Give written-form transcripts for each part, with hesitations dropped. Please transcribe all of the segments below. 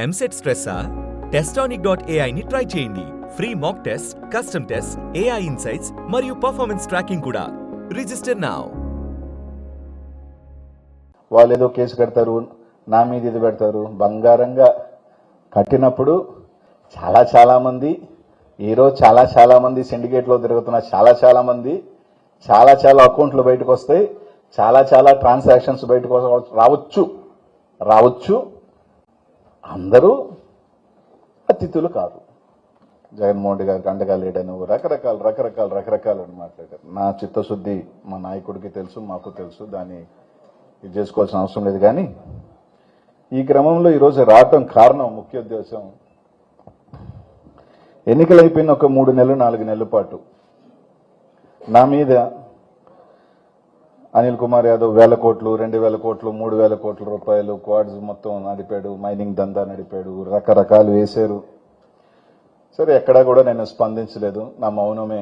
EAMCET స్ట్రెస్సా? Testonic.ai ని try చేయండి. Free mock test, custom test, AI insights మరియు పర్ఫార్మెన్స్ ట్రాకింగ్ కూడా. Register now. వాళ్ళు ఏదో కేసు కడతారు, నా మీద ఇది పెడతారు. బంగారంగా కట్టినప్పుడు చాలా మంది ఈరోజు చాలా మంది సిండికేట్లో తిరుగుతున్న చాలా మంది చాలా అకౌంట్లు బయటకు వస్తాయి, చాలా ట్రాన్సాక్షన్స్ బయటకు రావచ్చు. అందరూ అతిథులు కాదు. జగన్మోహన్ రెడ్డి గారికి అండగా లేడని రకరకాలు అని మాట్లాడారు. నా చిత్తశుద్ధి మా నాయకుడికి తెలుసు, మాకు తెలుసు. దాన్ని ఇది చేసుకోవాల్సిన అవసరం లేదు. కానీ ఈ క్రమంలో ఈరోజు రావటం కారణం, ముఖ్య ఉద్దేశం, ఎన్నికలు అయిపోయిన ఒక 3 నెలలు 4 నెలల పాటు నా మీద అనిల్ కుమార్ యాదవ్ 1000 కోట్లు, 2000 కోట్లు, 3000 కోట్ల రూపాయలు క్వాడ్స్ మొత్తం నడిపాడు, మైనింగ్ దందా నడిపాడు, రకరకాలు వేశారు. సరే, ఎక్కడా కూడా నేను స్పందించలేదు. నా మౌనమే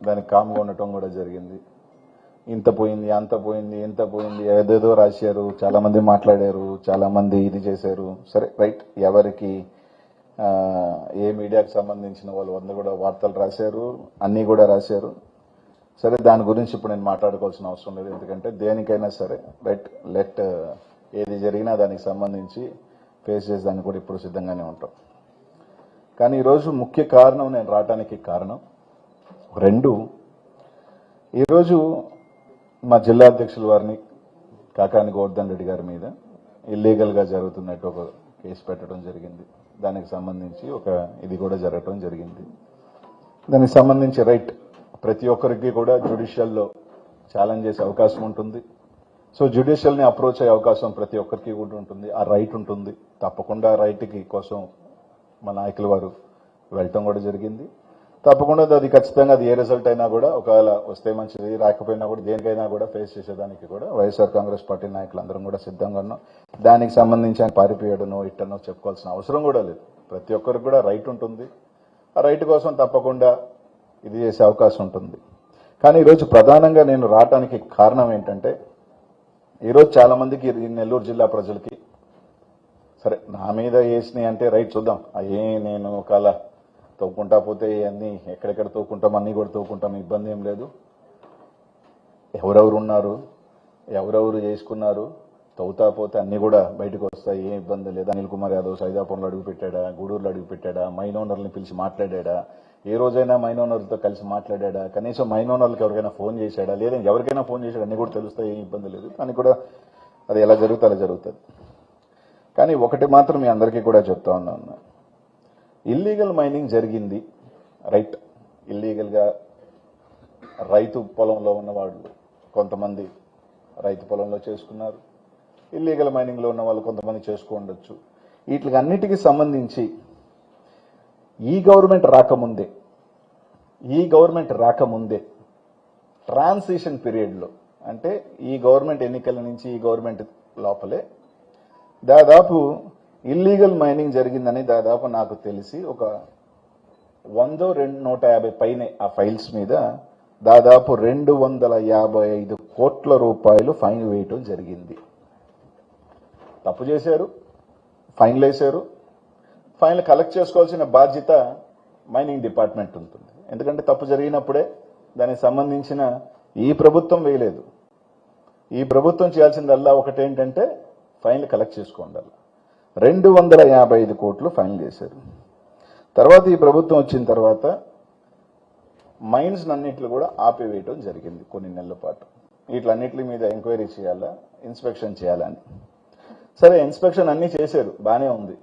దానికి కామ్గా ఉండటం కూడా జరిగింది. ఇంత పోయింది, అంత పోయింది, ఇంత పోయింది, ఏదేదో రాశారు, చాలా మంది మాట్లాడారు, చాలా మంది ఇది చేశారు. సరే, రైట్. ఎవరికి ఏ మీడియాకు సంబంధించిన వాళ్ళు 100 కూడా వార్తలు రాశారు, అన్నీ కూడా రాశారు. సరే, దాని గురించి ఇప్పుడు నేను మాట్లాడుకోవాల్సిన అవసరం లేదు. ఎందుకంటే దేనికైనా సరే రైట్ ఏది జరిగినా దానికి సంబంధించి ఫేస్ చేసేదానికి కూడా ఇప్పుడు సిద్ధంగానే ఉంటాం. కానీ ఈరోజు ముఖ్య కారణం, నేను రావడానికి కారణం 2. ఈరోజు మా జిల్లా అధ్యక్షుల వారిని కాకాని గోవర్ధన్ రెడ్డి గారి మీద ఇల్లీగల్గా జరుగుతున్నట్టు ఒక కేసు పెట్టడం జరిగింది. దానికి సంబంధించి ఒక ఇది కూడా జరగటం జరిగింది. దానికి సంబంధించి రైట్ ప్రతి ఒక్కరికి కూడా జ్యుడిషియల్లో ఛాలెంజ్ చేసే అవకాశం ఉంటుంది. సో జ్యుడిషియల్ని అప్రోచ్ అయ్యే అవకాశం ప్రతి ఒక్కరికి కూడా ఉంటుంది. ఆ రైట్ ఉంటుంది. తప్పకుండా రైట్కి కోసం మా నాయకుల వారు వెళ్ళటం కూడా జరిగింది. తప్పకుండా అది ఖచ్చితంగా అది ఏ రిజల్ట్ అయినా కూడా, ఒకవేళ వస్తే మంచిది, రాకపోయినా కూడా దేనికైనా కూడా ఫేస్ చేసేదానికి కూడా వైఎస్ఆర్ కాంగ్రెస్ పార్టీ నాయకులందరం కూడా సిద్ధంగా ఉన్నాం. దానికి సంబంధించి ఆయన పారిపోయాడనో ఇట్టనో చెప్పుకోవాల్సిన అవసరం కూడా లేదు. ప్రతి ఒక్కరికి కూడా రైట్ ఉంటుంది. ఆ రైట్ కోసం తప్పకుండా ఇది చేసే అవకాశం ఉంటుంది. కానీ ఈరోజు ప్రధానంగా నేను రావటానికి కారణం ఏంటంటే, ఈరోజు చాలా మందికి నెల్లూరు జిల్లా ప్రజలకి సరే నా మీద వేసినాయి అంటే రైట్ చూద్దాం, నేను ఒకవేళ తవ్వుకుంటా పోతే అన్నీ ఎక్కడెక్కడ తవ్వుకుంటాం, అన్నీ కూడా తవ్వుకుంటాం, ఇబ్బంది ఏం లేదు. ఎవరెవరు ఉన్నారు, ఎవరెవరు చేసుకున్నారు, తవ్వుతా పోతే అన్నీ కూడా బయటకు వస్తాయి, ఏం ఇబ్బంది లేదు. అనిల్ కుమార్ యాదవ్ సైదాపురంలో అడుగు పెట్టాడా, గూడూరులో అడుగు పెట్టాడా, మైన్ ఓనర్ని పిలిచి మాట్లాడా, ఏ రోజైనా మైన్ ఓనర్లతో కలిసి మాట్లాడా, కనీసం మైన్ ఓనర్లకు ఎవరికైనా ఫోన్ చేశాడా, లేదా ఎవరికైనా ఫోన్ చేశాడా, అన్నీ కూడా తెలుస్తాయి, ఏం ఇబ్బంది లేదు. కానీ కూడా అది ఎలా జరుగుతుంది అలా జరుగుతుంది. కానీ ఒకటి మాత్రం మీ అందరికీ కూడా చెప్తా ఉన్నాను, ఇల్లీగల్ మైనింగ్ జరిగింది రైట్. ఇల్లీగల్గా రైతు పొలంలో ఉన్న వాళ్ళు కొంతమంది రైతు పొలంలో చేసుకున్నారు, ఇల్లీగల్ మైనింగ్లో ఉన్న వాళ్ళు కొంతమంది చేసుకోండొచ్చు. వీటికి అన్నిటికీ సంబంధించి ఈ గవర్నమెంట్ రాకముందే ట్రాన్సిషన్ పీరియడ్లో, అంటే ఈ గవర్నమెంట్ ఎన్నికల నుంచి ఈ గవర్నమెంట్ లోపలే దాదాపు ఇల్లీగల్ మైనింగ్ జరిగిందని దాదాపు నాకు తెలిసి ఒక 100-150 పైనే ఆ ఫైల్స్ మీద దాదాపు 255 కోట్ల రూపాయలు ఫైన్ వేయటం జరిగింది. తప్పు చేశారు, ఫైన్లు వేశారు. ఫైన్లు కలెక్ట్ చేసుకోవాల్సిన బాధ్యత మైనింగ్ డిపార్ట్మెంట్ ఉంటుంది. ఎందుకంటే తప్పు జరిగినప్పుడే దానికి సంబంధించిన ఈ ప్రభుత్వం వేయలేదు. ఈ ప్రభుత్వం చేయాల్సిందల్లా ఒకటేంటంటే ఫైన్లు కలెక్ట్ చేసుకోండాలి. 255 కోట్లు ఫైన్లు చేశారు. తర్వాత ఈ ప్రభుత్వం వచ్చిన తర్వాత మైన్స్ అన్నింటిలో కూడా ఆపివేయటం జరిగింది కొన్ని నెలల పాటు. వీటిలన్నింటి మీద ఎంక్వైరీ చేయాలా, ఇన్స్పెక్షన్ చేయాలని. సరే, ఇన్స్పెక్షన్ అన్నీ చేశారు, బాగానే ఉంది.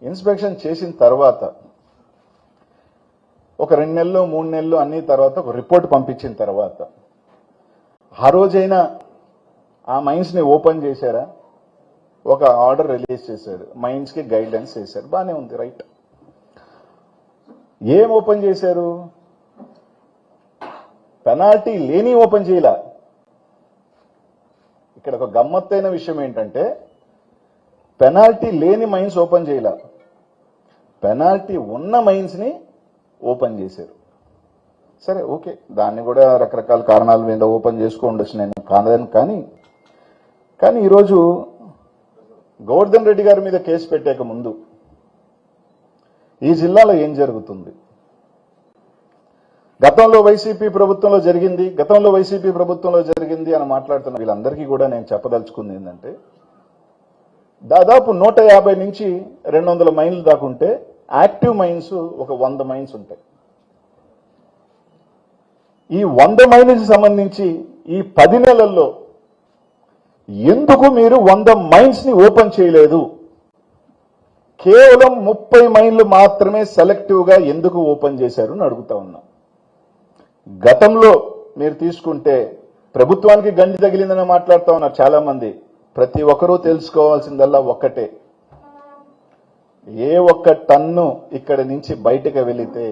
ఇన్స్పెక్షన్ చేసిన తర్వాత ఒక 2 నెలలు 3 నెలలు అన్ని తర్వాత ఒక రిపోర్ట్ పంపించిన తర్వాత ఆ రోజైనా ఆ మైన్స్ని ఓపెన్ చేశారా, ఒక ఆర్డర్ రిలీజ్ చేశారు, మైన్స్కి గైడ్ లైన్స్ చేశారు, బాగానే ఉంది రైట్. ఏం ఓపెన్ చేశారు? పెనాల్టీ లేని ఓపెన్ చేయాల. ఇక్కడ ఒక గమ్మత్తైన విషయం ఏంటంటే, పెనాల్టీ లేని మైన్స్ ఓపెన్ చేయాల, పెనాల్టీ ఉన్న మైన్స్ని ఓపెన్ చేశారు. సరే, ఓకే, దాన్ని కూడా రకరకాల కారణాల మీద ఓపెన్ చేసుకోండొచ్చు, నేను కాదని. కానీ ఈరోజు గోవర్ధన్ రెడ్డి గారి మీద కేసు పెట్టాక ముందు ఈ జిల్లాలో ఏం జరుగుతుంది, గతంలో వైసీపీ ప్రభుత్వంలో జరిగింది అని మాట్లాడుతున్న వీళ్ళందరికీ కూడా నేను చెప్పదలుచుకుంది ఏంటంటే, దాదాపు 150 నుంచి 200 మైన్లు దాకుంటే యాక్టివ్ మైన్స్ ఒక 100 మైన్స్ ఉంటాయి. ఈ 100 మైన్స్ సంబంధించి ఈ 10 నెలల్లో ఎందుకు మీరు 100 మైన్స్ ని ఓపెన్ చేయలేదు? కేవలం 30 మైన్లు మాత్రమే సెలెక్టివ్ గా ఎందుకు ఓపెన్ చేశారు అని అడుగుతా ఉన్నా. గతంలో మీరు తీసుకుంటే ప్రభుత్వానికి గండి తగిలిందని మాట్లాడుతూ ఉన్నారు చాలా మంది. ప్రతి ఒక్కరూ తెలుసుకోవాల్సిందల్లా ఒక్కటే, ఏ ఒక్క టన్ను ఇక్కడి నుంచి బయటకు వెళితే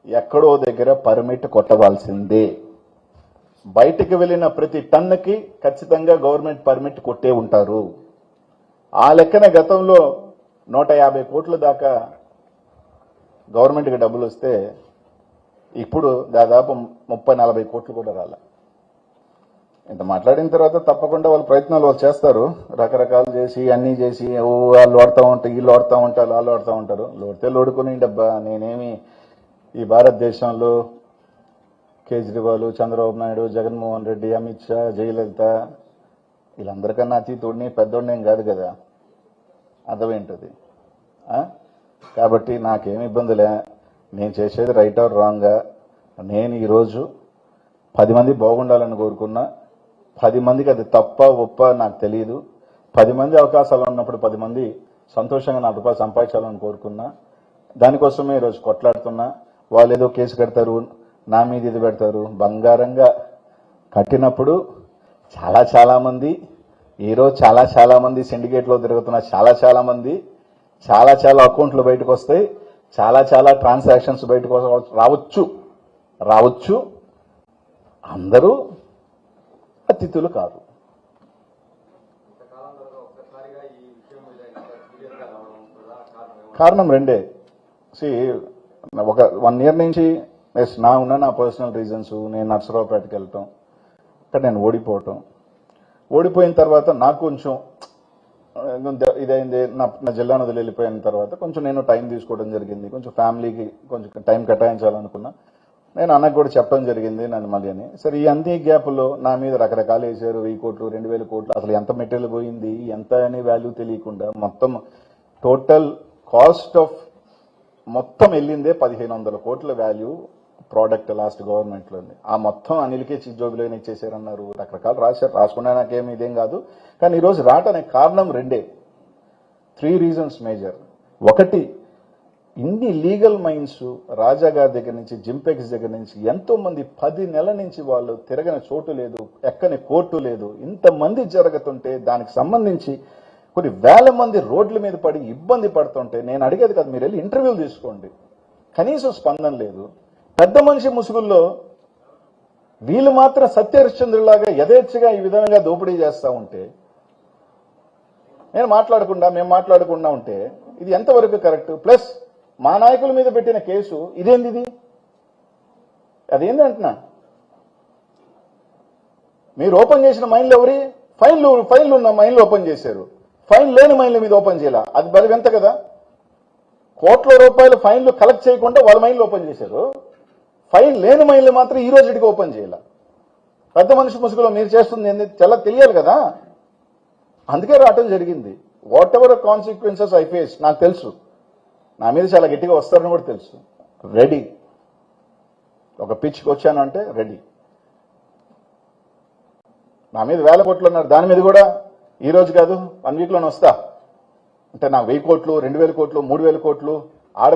ఎక్కడో దగ్గర పర్మిట్ కొట్టవలసిందే. బయటకు వెళ్లిన ప్రతి టన్నుకి ఖచ్చితంగా గవర్నమెంట్ పర్మిట్ కొట్టే ఉంటారు. ఆ లెక్కన గతంలో 150 కోట్ల దాకా గవర్నమెంట్కి డబ్బులు వస్తే ఇప్పుడు దాదాపు 30-40 కోట్లు కూడా రాల. ఇంత మాట్లాడిన తర్వాత తప్పకుండా వాళ్ళ ప్రయత్నాలు వాళ్ళు చేస్తారు, రకరకాలు చేసి అన్నీ చేసి వాళ్ళు వాడుతూ ఉంటారు, వీళ్ళు వాడుతూ ఉంటారు, వాళ్ళు వాడుతూ ఉంటారు. లోడితే లోడుకుని డబ్బా. నేనేమి ఈ భారతదేశంలో కేజ్రీవాల్, చంద్రబాబు నాయుడు, జగన్మోహన్ రెడ్డి, అమిత్ షా, జయలలిత వీళ్ళందరికన్నా అతీతుడిని పెద్దోడిని కాదు కదా. అర్థమేంటది? కాబట్టి నాకేమి ఇబ్బందిలే. నేను చేసేది రైట్ ఆర్ రాంగా. నేను ఈరోజు 10 మంది బాగుండాలని కోరుకున్నా. 10 మందికి అది తప్ప ఒప్ప నాకు తెలియదు. 10 మంది అవకాశాలు ఉన్నప్పుడు 10 మంది సంతోషంగా 4 రూపాయలు సంపాదించాలని కోరుకున్నా. దానికోసమే ఈరోజు కొట్లాడుతున్నా. వాళ్ళు ఏదో కేసు కడతారు, నా మీద ఇది పెడతారు. బంగారంగా కట్టినప్పుడు చాలా మంది, ఈరోజు చాలా మంది సిండికేట్లో తిరుగుతున్న చాలా మంది, చాలా అకౌంట్లు బయటకు వస్తాయి, చాలా ట్రాన్సాక్షన్స్ బయటకు రావచ్చు. అందరూ అతిథులు కాదు. కారణం రెండే. ఒక 1 ఇయర్ నుంచి నా పర్సనల్ రీజన్స్, నేను నర్సరావుపేటకి వెళ్ళటం, ఇక్కడ నేను ఓడిపోయిన తర్వాత నాకు కొంచెం ఇదైంది. నా జిల్లాను వదిలి వెళ్ళిపోయిన తర్వాత కొంచెం నేను టైం తీసుకోవడం జరిగింది. కొంచెం ఫ్యామిలీకి కొంచెం టైం కేటాయించాలనుకున్నా. నేను అన్నకు కూడా చెప్పడం జరిగింది నన్ను మళ్ళీ అని. సరే, ఈ అన్ని గ్యాప్లో నా మీద రకరకాలు వేసారు. 1000 కోట్లు, 2000 కోట్లు, అసలు ఎంత మెటీరియల్ పోయింది, ఎంత అనే వాల్యూ తెలియకుండా మొత్తం టోటల్ కాస్ట్ ఆఫ్ మొత్తం వెళ్ళిందే 1500 కోట్ల వాల్యూ ప్రోడక్ట్ లాస్ట్ గవర్నమెంట్లో. ఆ మొత్తం అనిల్కే చిజోబిలోనే ఇచ్చేసారన్నారు. రకరకాలు రాసుకున్నా నాకేమి ఇదేం కాదు. కానీ ఈరోజు రావటానికి కారణం రెండే. 3 రీజన్స్ మేజర్. ఒకటి, ఇన్ని లీగల్ మైన్స్ రాజా గారి దగ్గర నుంచి, జింపెక్స్ దగ్గర నుంచి ఎంతో మంది 10 నెలల నుంచి వాళ్ళు తిరగని చోటు లేదు, ఎక్కని కోర్టు లేదు. ఇంతమంది జరుగుతుంటే దానికి సంబంధించి కొన్ని వేల మంది రోడ్ల మీద పడి ఇబ్బంది పడుతుంటే నేను అడిగేది కాదు, మీరు వెళ్ళి ఇంటర్వ్యూలు తీసుకోండి, కనీసం స్పందన లేదు. పెద్ద మనిషి ముసుగుల్లో వీళ్ళు మాత్రం సత్యహరిశ్చంద్రులాగా యథేచ్ఛగా ఈ విధంగా దోపిడీ చేస్తూ ఉంటే మేము మాట్లాడకుండా ఉంటే ఇది ఎంతవరకు కరెక్ట్? ప్లస్ మా నాయకుల మీద పెట్టిన కేసు ఇదేంది? అదేంది అంటున్నా. మీరు ఓపెన్ చేసిన మైన్లు ఎవరి? ఫైన్లు ఉన్న మైన్లు ఓపెన్ చేశారు, ఫైన్ లేని మైన్ల మీద ఓపెన్ చేయాల. అది బలి ఎంత కదా. కోట్ల రూపాయలు ఫైన్లు కలెక్ట్ చేయకుండా వాళ్ళ మైన్లు ఓపెన్ చేశారు, ఫైన్ లేని మైన్లు మాత్రం ఈ రోజుకి ఓపెన్ చేయాల. పెద్ద మనిషి ముసుగులో మీరు చేస్తుంది ఏంది చాలా తెలియాలి కదా. అందుకే రావటం జరిగింది. What ever consequences I face నాకు తెలుసు. నా మీద చాలా గట్టిగా వస్తారని కూడా తెలుసు. రెడీ. ఒక పిచ్కి వచ్చాను అంటే రెడీ. నా మీద 1000 కోట్లు ఉన్నారు, దాని మీద కూడా ఈ రోజు కాదు 1 వీక్లోనే వస్తా. అంటే నాకు 1000 కోట్లు, 2000 కోట్లు, 3000 కోట్లు, ఆడ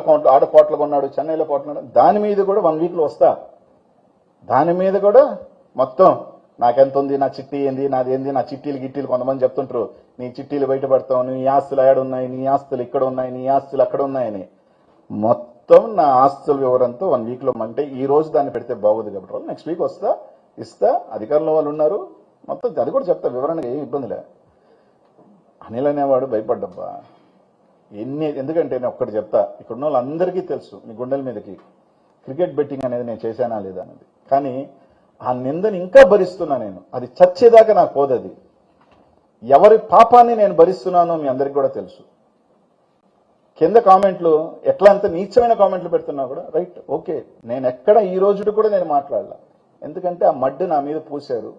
కోట్లు కొన్నాడు, చెన్నైలో కోట్లు, దాని మీద కూడా 1 వీక్లో వస్తా. దాని మీద కూడా మొత్తం నాకెంత ఉంది, నా చిట్టి ఏంది, నాదేంది, నా చిట్టీలు కొంతమంది చెప్తుంటారు, నీ చిట్టీలు బయటపడతావు, నీ ఆస్తులు ఏడున్నాయి, నీ ఆస్తులు ఇక్కడ ఉన్నాయి, నీ ఆస్తులు అక్కడ ఉన్నాయని. మొత్తం నా ఆస్తుల వివరంతో 1 వీక్లో, అంటే ఈ రోజు దాన్ని పెడితే బాగోదు కాబట్టి నెక్స్ట్ వీక్ ఇస్తా. అధికారంలో వాళ్ళు ఉన్నారు, మొత్తం అది కూడా చెప్తా వివరణగా, ఏం ఇబ్బందిలే. అనిల్ అనేవాడు భయపడ్డబ్బా ఎందుకంటే నేను ఒక్కటి చెప్తా, ఇక్కడున్న వాళ్ళందరికీ తెలుసు, మీ గుండెల మీదకి క్రికెట్ బెట్టింగ్ అనేది నేను చేశానా లేదా అనేది. కానీ ఆ నిందని ఇంకా భరిస్తున్నా నేను. అది చచ్చేదాకా నాకు పోదది. ఎవరి పాపాన్ని నేను భరిస్తున్నానో మీ అందరికి కూడా తెలుసు. కింద కామెంట్లు ఎట్లా అంత నీచమైన కామెంట్లు పెడుతున్నా కూడా రైట్, ఓకే, నేను ఎక్కడ ఈ రోజు కూడా నేను మాట్లాడలా. ఎందుకంటే ఆ మడ్డు నా మీద పూశారు.